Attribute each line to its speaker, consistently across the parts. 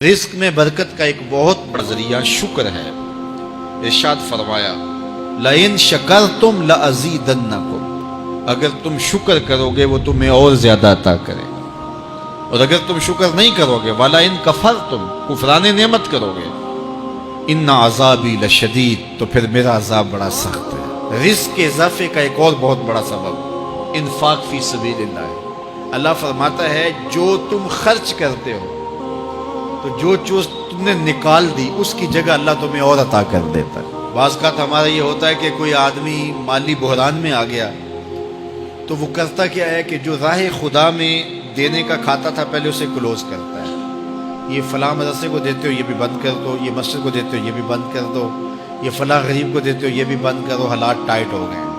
Speaker 1: رزق میں برکت کا ایک بہت بڑا ذریعہ شکر ہے۔ ارشاد فرمایا لَإِن شَكَرْتُمْ لَأَزِيدَنَّكُمْ، اگر تم شکر کرو گے وہ تمہیں اور زیادہ عطا کرے، اور اگر تم شکر نہیں کرو گے وَلَئِن كَفَرْتُمْ، کفران نعمت کرو گے، إِنَّ عَذَابِي لَشَدِيدٌ، تو پھر میرا عذاب بڑا سخت ہے۔ رزق کے اضافے کا ایک اور بہت بڑا سبب انفاق فی سبیل اللہ۔ اللہ فرماتا ہے جو تم خرچ کرتے ہو تو جو چیز تم نے نکال دی اس کی جگہ اللہ تمہیں اور عطا کر دیتا ہے۔ بعض اوقات ہمارا یہ ہوتا ہے کہ کوئی آدمی مالی بحران میں آ گیا تو وہ کرتا کیا ہے کہ جو راہ خدا میں دینے کا کھاتا تھا پہلے اسے کلوز کرتا ہے۔ یہ فلاں مدرسے کو دیتے ہو یہ بھی بند کر دو، یہ مسجد کو دیتے ہو یہ بھی بند کر دو، یہ فلاں غریب کو دیتے ہو یہ بھی بند کرو، حالات ٹائٹ ہو گئے۔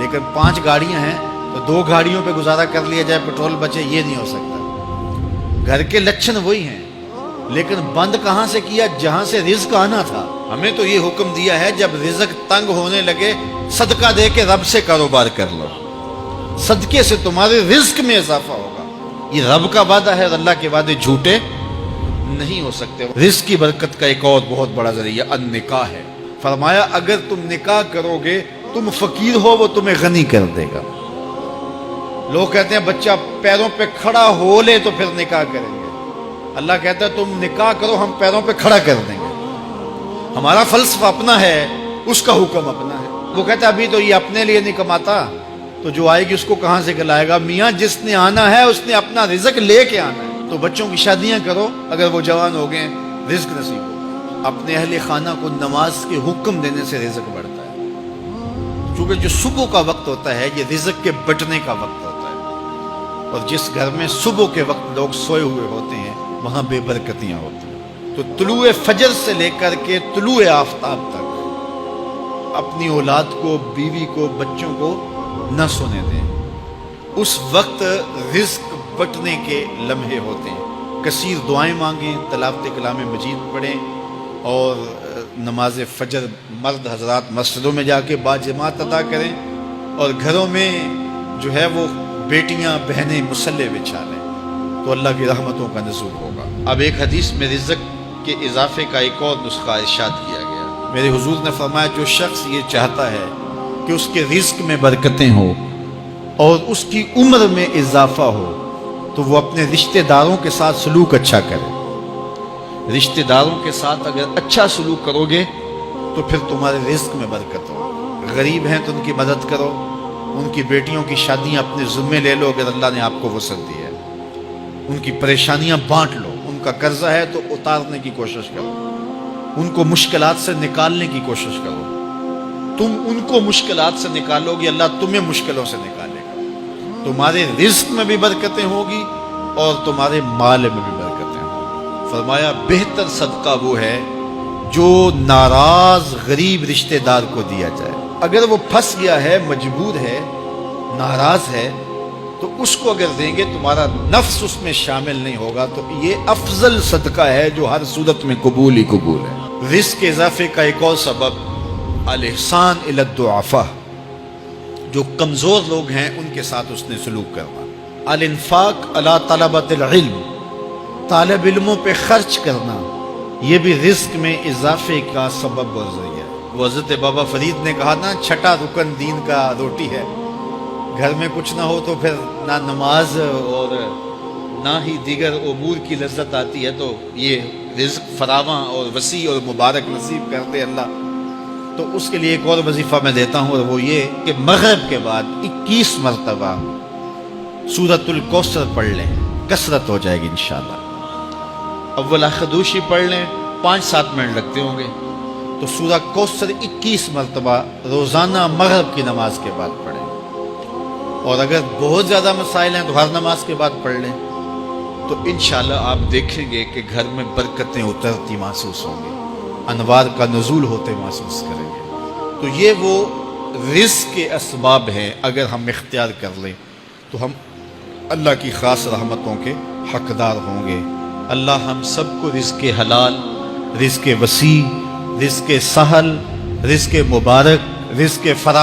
Speaker 1: لیکن 5 گاڑیاں ہیں تو 2 گاڑیوں پہ گزارا کر لیا جائے، پیٹرول بچے، یہ نہیں ہو سکتا۔ گھر کے لچھن وہی ہیں لیکن بند کہاں سے کیا؟ جہاں سے رزق آنا تھا۔ ہمیں تو یہ حکم دیا ہے جب رزق تنگ ہونے لگے صدقہ دے کے رب سے کاروبار کر لو، صدقے سے تمہارے رزق میں اضافہ ہوگا۔ یہ رب کا وعدہ ہے اور اللہ کے وعدے جھوٹے نہیں ہو سکتے۔ رزق کی برکت کا ایک اور بہت بڑا ذریعہ النکاح ہے۔ فرمایا اگر تم نکاح کرو گے تم فقیر ہو وہ تمہیں غنی کر دے گا۔ لوگ کہتے ہیں بچہ پیروں پہ کھڑا ہو لے تو پھر نکاح کریں گے۔ اللہ کہتا ہے تم نکاح کرو ہم پیروں پہ کھڑا کر دیں گے۔ ہمارا فلسفہ اپنا ہے، اس کا حکم اپنا ہے۔ وہ کہتا ہے ابھی تو یہ اپنے لیے نہیں کماتا تو جو آئے گی اس کو کہاں سے کھلائے گا؟ میاں جس نے آنا ہے اس نے اپنا رزق لے کے آنا ہے۔ تو بچوں کی شادیاں کرو اگر وہ جوان ہو گئے، رزق نصیب ہو۔ اپنے اہل خانہ کو نماز کے حکم دینے سے رزق بڑھتا ہے، کیونکہ جو صبح کا وقت ہوتا ہے یہ رزق کے بٹنے کا وقت ہوتا ہے، اور جس گھر میں صبح کے وقت لوگ سوئے ہوئے ہوتے ہیں وہاں بے برکتیاں ہوتی ہیں۔ تو طلوع فجر سے لے کر کے طلوع آفتاب تک اپنی اولاد کو، بیوی کو، بچوں کو نہ سونے دیں۔ اس وقت رزق بٹنے کے لمحے ہوتے ہیں۔ کثیر دعائیں مانگیں، تلاوت کلام مجید پڑھیں، اور نماز فجر مرد حضرات مسجدوں میں جا کے باجماعت ادا کریں، اور گھروں میں جو ہے وہ بیٹیاں بہنیں مصلے بچھا لیں تو اللہ کی رحمتوں کا نزول ہوگا۔ اب ایک حدیث میں رزق کے اضافے کا ایک اور نسخہ ارشاد کیا گیا۔ میرے حضور نے فرمایا جو شخص یہ چاہتا ہے کہ اس کے رزق میں برکتیں ہوں اور اس کی عمر میں اضافہ ہو تو وہ اپنے رشتہ داروں کے ساتھ سلوک اچھا کرے۔ رشتہ داروں کے ساتھ اگر اچھا سلوک کرو گے تو پھر تمہارے رزق میں برکت ہو۔ غریب ہیں تو ان کی مدد کرو، ان کی بیٹیوں کی شادیاں اپنے ذمے لے لو اگر اللہ نے آپ کو وسعت دی ہے، ان کی پریشانیاں بانٹ لو، ان کا قرضہ ہے تو اتارنے کی کوشش کرو، ان کو مشکلات سے نکالنے کی کوشش کرو۔ تم ان کو مشکلات سے نکالو گے اللہ تمہیں مشکلوں سے نکالے گا۔ تمہارے رزق میں بھی برکتیں ہوگی اور تمہارے مال میں بھی برکتیں ہوں۔ فرمایا بہتر صدقہ وہ ہے جو ناراض غریب رشتہ دار کو دیا جائے۔ اگر وہ پھنس گیا ہے، مجبور ہے، ناراض ہے، تو اس کو اگر دیں گے تمہارا نفس اس میں شامل نہیں ہوگا، تو یہ افضل صدقہ ہے جو ہر صورت میں قبول ہی قبول ہے۔ رزق کے اضافے کا ایک اور سبب الاحسان الی الضعفاء، جو کمزور لوگ ہیں ان کے ساتھ اس نے سلوک کرنا۔ الانفاق علی طلبۃ العلم، طالب علموں پہ خرچ کرنا، یہ بھی رزق میں اضافے کا سبب اور ذریعہ ہے۔ وہ حضرت بابا فرید نے کہا نا چھٹا رکن دین کا روٹی ہے۔ گھر میں کچھ نہ ہو تو پھر نہ نماز اور نہ ہی دیگر امور کی لذت آتی ہے، تو یہ رزق فراواں اور وسیع اور مبارک نصیب کرتے اللہ۔ تو اس کے لیے ایک اور وظیفہ میں دیتا ہوں، اور وہ یہ کہ مغرب کے بعد 21 مرتبہ سورۃ الکوثر پڑھ لیں، کثرت ہو جائے گی انشاءاللہ۔ اول خدوشی پڑھ لیں، 5-7 منٹ لگتے ہوں گے، تو سورہ کوثر 21 مرتبہ روزانہ مغرب کی نماز کے بعد پڑھیں۔ اور اگر بہت زیادہ مسائل ہیں تو ہر نماز کے بعد پڑھ لیں، تو انشاءاللہ آپ دیکھیں گے کہ گھر میں برکتیں اترتی محسوس ہوں گی، انوار کا نزول ہوتے محسوس کریں گے۔ تو یہ وہ رزق کے اسباب ہیں، اگر ہم اختیار کر لیں تو ہم اللہ کی خاص رحمتوں کے حقدار ہوں گے۔ اللہ ہم سب کو رزق حلال، رزق وسیع، رزق سہل، رزق مبارک، رزق فراوان